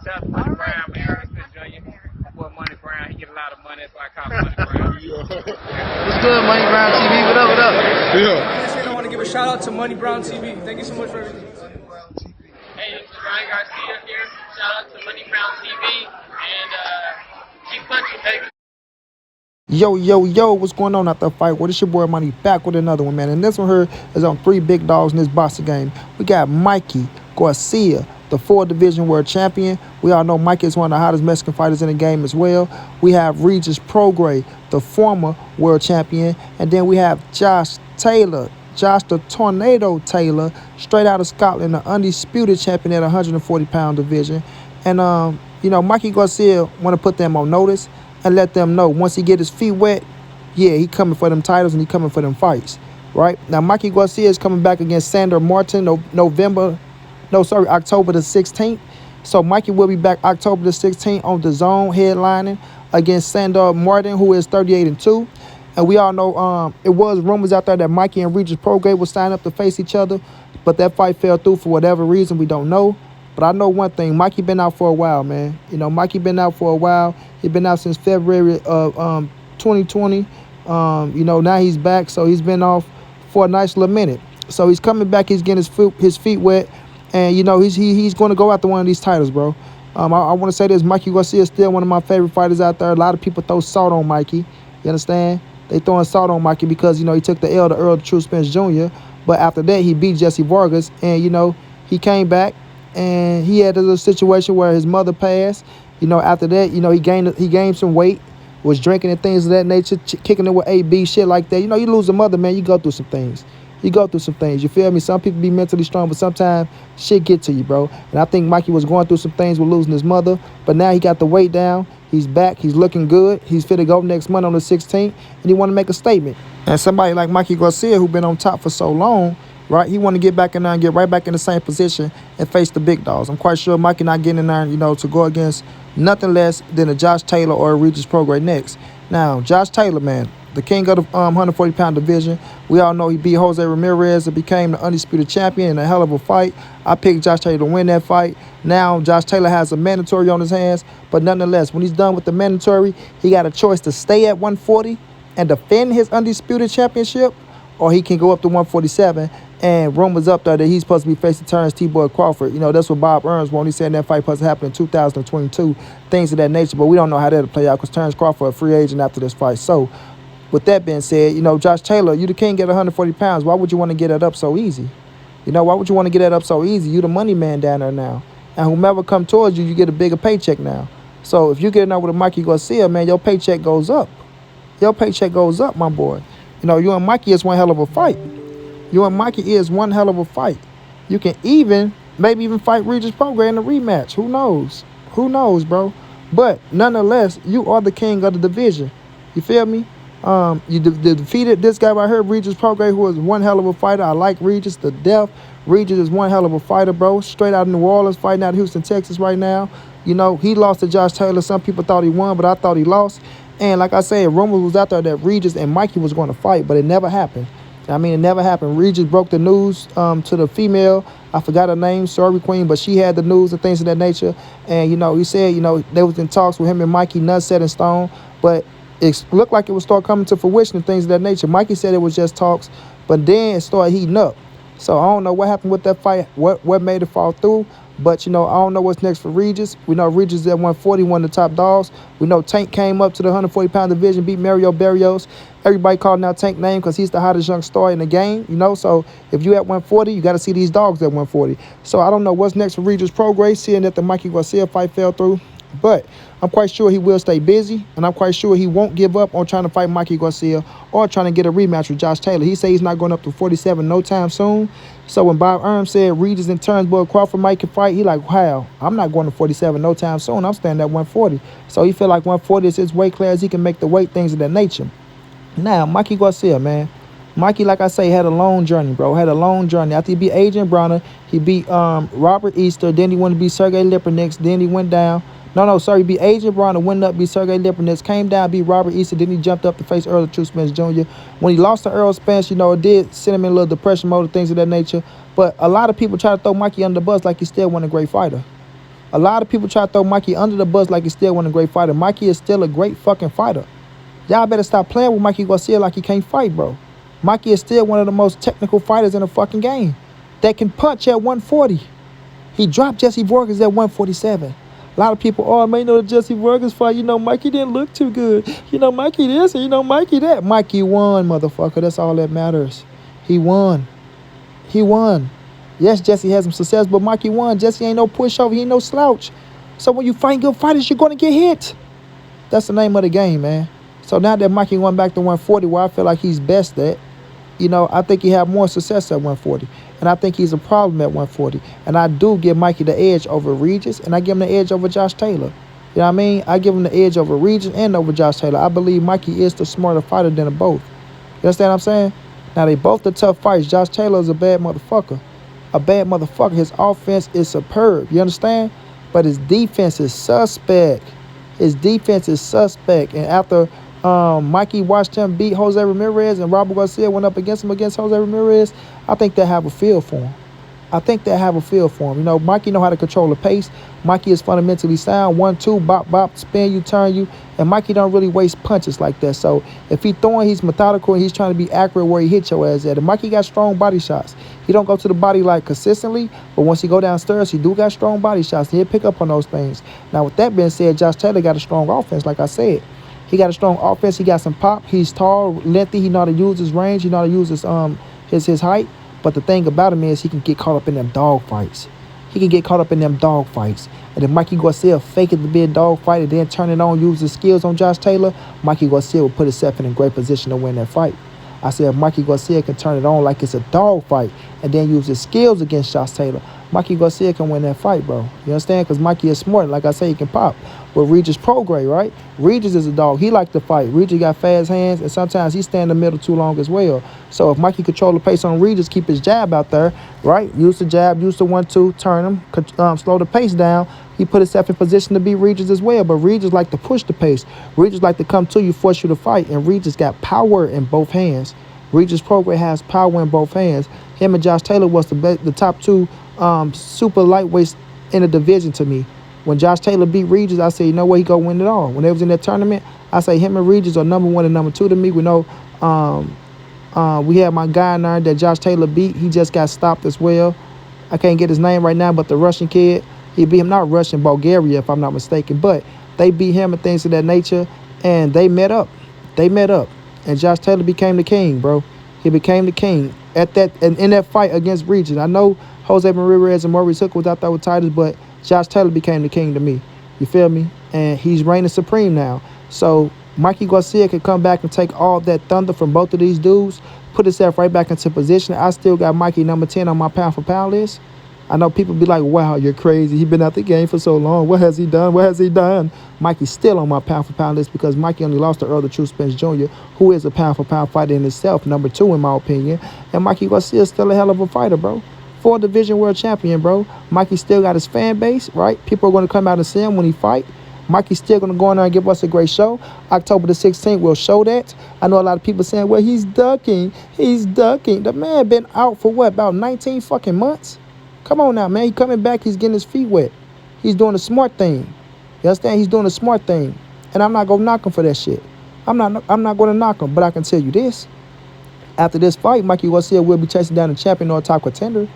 That's Money Brown, man. Earl Smith Jr. Boy, Money Brown, he get a lot of money, that's why I call him Money Brown. What's good, Money Brown TV? What up, what up? Yeah. I want to give a shout out to Money Brown TV. Thank you so much for everything. Hey, this is Mikey Garcia here. Shout out to Money Brown TV and keep punching, baby. Yo, what's going on out the fight? Well, it's your boy Money back with another one, man. And this one here is on 3 big dogs in this boxing game. We got Mikey Garcia, the 4-division world champion. We all know Mikey is one of the hottest Mexican fighters in the game as well. We have Regis Prograis, the former world champion. And then we have Josh Taylor, Josh the Tornado Taylor, straight out of Scotland, the undisputed champion at 140-pound division. And, Mikey Garcia want to put them on notice and let them know once he get his feet wet, yeah, he coming for them titles and he coming for them fights, right? Now, Mikey Garcia is coming back against Sandor Martin October the 16th. So Mikey will be back October the 16th on the Zone headlining against Sandor Martin, who is 38-2. And we all know it was rumors out there that Mikey and Regis Prograis would sign up to face each other, but that fight fell through for whatever reason, we don't know. But I know one thing, Mikey been out for a while, man. Mikey been out for a while. He been out since February of 2020. Now he's back, so he's been off for a nice little minute. So he's coming back, he's getting his feet wet, and he's going to go after one of these titles, bro. I want to say this, Mikey Garcia is still one of my favorite fighters out there. A lot of people throw salt on Mikey, you understand? They throwing salt on Mikey because, he took the L to Earl True Spence Jr., but after that, he beat Jesse Vargas, and, he came back, and he had a situation where his mother passed. After that, he gained some weight, was drinking and things of that nature, kicking it with AB, shit like that. You lose a mother, man, you go through some things. You feel me? Some people be mentally strong, but sometimes shit get to you, bro. And I think Mikey was going through some things with losing his mother, but now he got the weight down. He's back. He's looking good. He's fit to go next month on the 16th, and he want to make a statement. And somebody like Mikey Garcia, who been on top for so long, right? He want to get back in there and get right back in the same position and face the big dogs. I'm quite sure Mikey not getting in there, to go against nothing less than a Josh Taylor or a Regis Prograis next. Now, Josh Taylor, man, the king of the 140-pound division. We all know he beat Jose Ramirez and became the undisputed champion in a hell of a fight. I picked Josh Taylor to win that fight. Now, Josh Taylor has a mandatory on his hands, but nonetheless, when he's done with the mandatory, he got a choice to stay at 140 and defend his undisputed championship, or he can go up to 147. And rumors up there that he's supposed to be facing Terrence T-Boy Crawford. That's what Bob Earns wanted. He said that fight supposed to happen in 2022, things of that nature. But we don't know how that'll play out because Terrence Crawford a free agent after this fight. So, with that being said, Josh Taylor, you the king at 140 pounds. Why would you want to get that up so easy? Why would you want to get that up so easy? You the money man down there now. And whomever come towards you, you get a bigger paycheck now. So, if you get in there with a Mikey Garcia, man, your paycheck goes up. Your paycheck goes up, my boy. You and Mikey is one hell of a fight. You and Mikey is one hell of a fight. You can maybe even fight Regis Prograis in a rematch. Who knows? Who knows, bro? But nonetheless, you are the king of the division. You feel me? You defeated this guy right here, Regis Prograis, who is one hell of a fighter. I like Regis to death. Regis is one hell of a fighter, bro. Straight out of New Orleans, fighting out of Houston, Texas right now. He lost to Josh Taylor. Some people thought he won, but I thought he lost. And like I said, rumors was out there that Regis and Mikey was going to fight, but it never happened. It never happened. Regis broke the news to the female. I forgot her name, Sorry Queen, but she had the news and things of that nature. And, he said, they was in talks with him and Mikey, none set in stone. But it looked like it would start coming to fruition and things of that nature. Mikey said it was just talks, but then it started heating up. So I don't know what happened with that fight, what made it fall through. But, I don't know what's next for Regis. We know Regis at 140, one of the top dogs. We know Tank came up to the 140-pound division, beat Mario Barrios. Everybody calling out Tank name because he's the hottest young star in the game, So if you at 140, you got to see these dogs at 140. So I don't know what's next for Regis Prograis, seeing that the Mikey Garcia fight fell through. But I'm quite sure he will stay busy, and I'm quite sure he won't give up on trying to fight Mikey Garcia or trying to get a rematch with Josh Taylor. He said he's not going up to 47 no time soon. So when Bob Earns said Regis and Turnbull Crawford might can fight, he like, wow, I'm not going to 47 no time soon. I'm staying at 140. So he feel like 140 is his weight class. He can make the weight, things of that nature. Now, Mikey Garcia, man. Mikey, like I say, had a long journey, bro. Had a long journey. After he beat Adrian Bronner, he beat Robert Easter. Then he went to beat Sergey Lipinets. Then he went down. He beat Adrian Bronner, went up, beat Sergey Lipinets, came down, beat Robert Easter. Then he jumped up to face Earl True Spence Jr. When he lost to Earl Spence, it did send him in a little depression mode, things of that nature. But a lot of people try to throw Mikey under the bus like he's still one a great fighter. A lot of people try to throw Mikey under the bus like he's still one of the great fighter. Mikey is still a great fucking fighter. Y'all better stop playing with Mikey Garcia like he can't fight, bro. Mikey is still one of the most technical fighters in the fucking game that can punch at 140. He dropped Jesse Vargas at 147. A lot of people, oh, man, you know the Jesse Vargas fight. You know, Mikey didn't look too good. You know, Mikey this and you know, Mikey that. Mikey won, motherfucker. That's all that matters. He won. He won. Yes, Jesse had some success, but Mikey won. Jesse ain't no pushover. He ain't no slouch. So when you fight good fighters, you're going to get hit. That's the name of the game, man. So now that Mikey went back to 140, where I feel like he's best at, you know, I think he had more success at 140. And I think he's a problem at 140. And I do give Mikey the edge over Regis, and I give him the edge over Josh Taylor. You know what I mean? I give him the edge over Regis and over Josh Taylor. I believe Mikey is the smarter fighter than them both. You understand what I'm saying? Now, they both the tough fights. Josh Taylor is a bad motherfucker. A bad motherfucker. His offense is superb. You understand? But his defense is suspect. His defense is suspect. And after Mikey watched him beat Jose Ramirez and Robert Garcia went up against him against Jose Ramirez, I think they have a feel for him. I think they have a feel for him. You know, Mikey know how to control the pace. Mikey is fundamentally sound. 1-2, bop, bop, spin you, turn you. And Mikey don't really waste punches like that. So if he throwing, he's methodical and he's trying to be accurate where he hit your ass at. And Mikey got strong body shots. He don't go to the body like consistently, but once he go downstairs, he do got strong body shots. He'll pick up on those things. Now, with that being said, Josh Taylor got a strong offense, like I said. He got a strong offense. He got some pop. He's tall, lengthy. He know how to use his range. He know how to use his height. But the thing about him is he can get caught up in them dog fights. He can get caught up in them dog fights. And if Mikey Garcia fake it to be a dog fight and then turn it on, use his skills on Josh Taylor, Mikey Garcia will put himself in a great position to win that fight. I said if Mikey Garcia can turn it on like it's a dog fight and then use his skills against Josh Taylor, Mikey Garcia can win that fight, bro. You understand? Because Mikey is smart. Like I say, he can pop. But Regis Prograis, right? Regis is a dog. He like to fight. Regis got fast hands, and sometimes he stay in the middle too long as well. So if Mikey control the pace on Regis, keep his jab out there, right? Use the jab, use the 1-2, turn him, slow the pace down. He put himself in position to beat Regis as well. But Regis like to push the pace. Regis like to come to you, force you to fight. And Regis got power in both hands. Regis Prograis has power in both hands. Him and Josh Taylor was the top two super lightweights in the division to me. When Josh Taylor beat Regis, I said, you know what, he gonna win it all. When they was in that tournament, I say him and Regis are number one and number two to me. We know we had my guy in there that Josh Taylor beat. He just got stopped as well. I can't get his name right now, but the Russian kid, he beat him, not Russian, Bulgaria, if I'm not mistaken. But they beat him and things of that nature, and they met up. They met up, and Josh Taylor became the king, bro. He became the king at that and in that fight against Regis. I know Jose Ramirez and Maurice Hooker was out there with titles, but Josh Taylor became the king to me. You feel me? And he's reigning supreme now. So Mikey Garcia can come back and take all that thunder from both of these dudes, put himself right back into position. I still got Mikey number 10 on my pound-for-pound list. I know people be like, wow, you're crazy. He been out the game for so long. What has he done? What has he done? Mikey's still on my pound-for-pound list because Mikey only lost to Earl the True Spence Jr., who is a pound-for-pound fighter in himself, number 2 in my opinion. And Mikey Garcia is still a hell of a fighter, bro. 4-division world champion, bro. Mikey still got his fan base, right? People are going to come out and see him when he fight. Mikey's still going to go in there and give us a great show. October the 16th will show that. I know a lot of people saying, well, he's ducking. He's ducking. The man been out for what, about 19 fucking months? Come on now, man. He coming back. He's getting his feet wet. He's doing the smart thing. You understand? He's doing the smart thing. And I'm not going to knock him for that shit. I'm not going to knock him. But I can tell you this. After this fight, Mikey Garcia will be chasing down the champion or top contender.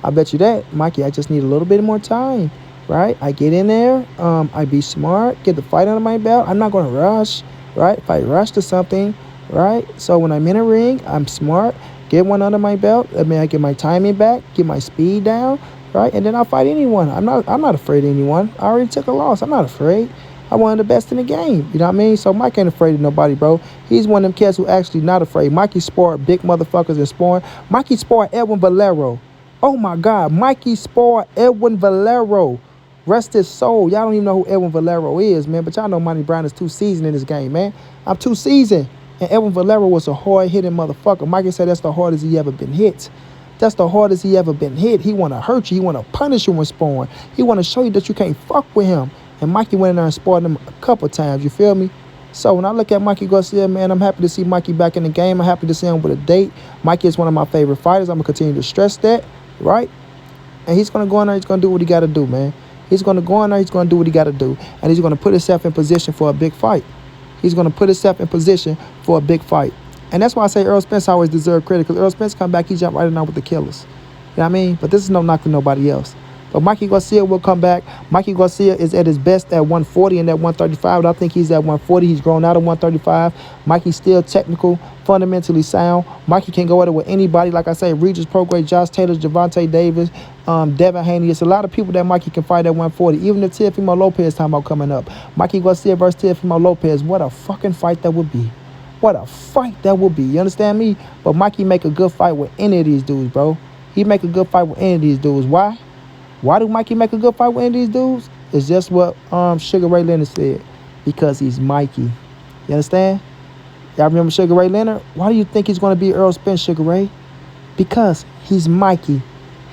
I bet you that. Mikey, I just need a little bit more time, right? I get in there. I be smart. Get the fight under my belt. I'm not going to rush, right? If I rush to something, right? So when I'm in a ring, I'm smart. Get one under my belt. I mean, I get my timing back. Get my speed down, right? And then I'll fight anyone. I'm not afraid of anyone. I already took a loss. I'm not afraid. I'm one of the best in the game. You know what I mean? So Mike ain't afraid of nobody, bro. He's one of them cats who actually not afraid. Mikey sparred big motherfuckers and sparring. Mikey sparred Edwin Valero. Oh, my God. Mikey sparred Edwin Valero. Rest his soul. Y'all don't even know who Edwin Valero is, man. But y'all know Monty Brown is too seasoned in this game, man. I'm too seasoned. And Edwin Valero was a hard-hitting motherfucker. Mikey said that's the hardest he ever been hit. That's the hardest he ever been hit. He want to hurt you. He want to punish you when sparring. He want to show you that you can't fuck with him. And Mikey went in there and sparred him a couple times. You feel me? So when I look at Mikey Garcia, man, I'm happy to see Mikey back in the game. I'm happy to see him with a date. Mikey is one of my favorite fighters. I'm going to continue to stress that, right? And he's going to go in there. He's going to do what he got to do, man. He's going to go in there. He's going to do what he got to do. And he's going to put himself in position for a big fight. He's going to put himself in position for a big fight. And that's why I say Errol Spence always deserves credit, because Errol Spence come back, he jumped right in there with the killers. You know what I mean? But this is no knock to nobody else. But Mikey Garcia will come back. Mikey Garcia is at his best at 140 and at 135. But I think he's at 140. He's grown out of 135. Mikey's still technical, fundamentally sound. Mikey can go at it with anybody. Like I say, Regis, Prograis, Josh Taylor, Javante Davis, Devin Haney. It's a lot of people that Mikey can fight at 140. Even the Teofimo Lopez time about coming up. Mikey Garcia versus Teofimo Lopez. What a fucking fight that would be. What a fight that would be. You understand me? But Mikey make a good fight with any of these dudes, bro. He make a good fight with any of these dudes. Why? Why do Mikey make a good fight with any of these dudes? It's just what Sugar Ray Leonard said. Because he's Mikey. You understand? Y'all remember Sugar Ray Leonard? Why do you think he's going to be Errol Spence, Sugar Ray? Because he's Mikey.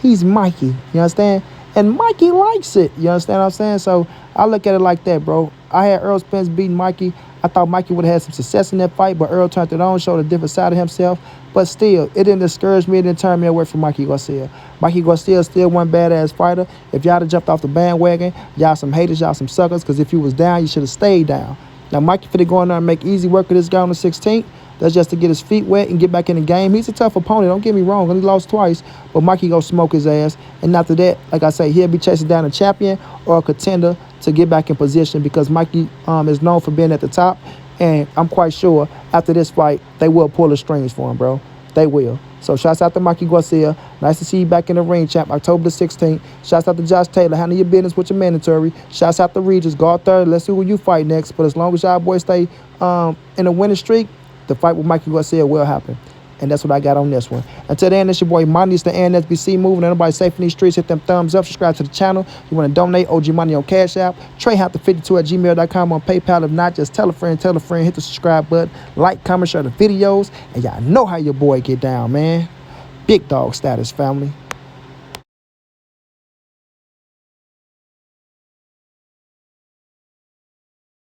He's Mikey. You understand? And Mikey likes it. You understand what I'm saying? So I look at it like that, bro. I had Errol Spence beating Mikey. I thought Mikey would have had some success in that fight, but Earl turned it on, showed a different side of himself. But still, it didn't discourage me. It didn't turn me away from Mikey Garcia. Mikey Garcia is still one badass fighter. If y'all had jumped off the bandwagon, y'all some haters, y'all some suckers, because if you was down, you should have stayed down. Now, Mikey finna go in there and make easy work of this guy on the 16th. That's just to get his feet wet and get back in the game. He's a tough opponent, don't get me wrong. He lost twice, but Mikey go smoke his ass. And after that, like I say, he'll be chasing down a champion or a contender to get back in position, because Mikey is known for being at the top. And I'm quite sure after this fight, they will pull the strings for him, bro. They will. So shouts out to Mikey Garcia. Nice to see you back in the ring, champ. October the 16th. Shouts out to Josh Taylor. Handle your business with your mandatory. Shouts out to Regis. Guard third. Let's see who you fight next. But as long as y'all boys stay in a winning streak, the fight with Mikey Garcia will happen. And that's what I got on this one. Until then, it's your boy Money. It's the NSBC moving. Everybody safe in these streets. Hit them thumbs up. Subscribe to the channel. You want to donate, OG Money on Cash App. TreyHouse52@gmail.com on PayPal. If not, just tell a friend. Hit the subscribe button. Like, comment, share the videos. And y'all know how your boy get down, man. Big dog status, family.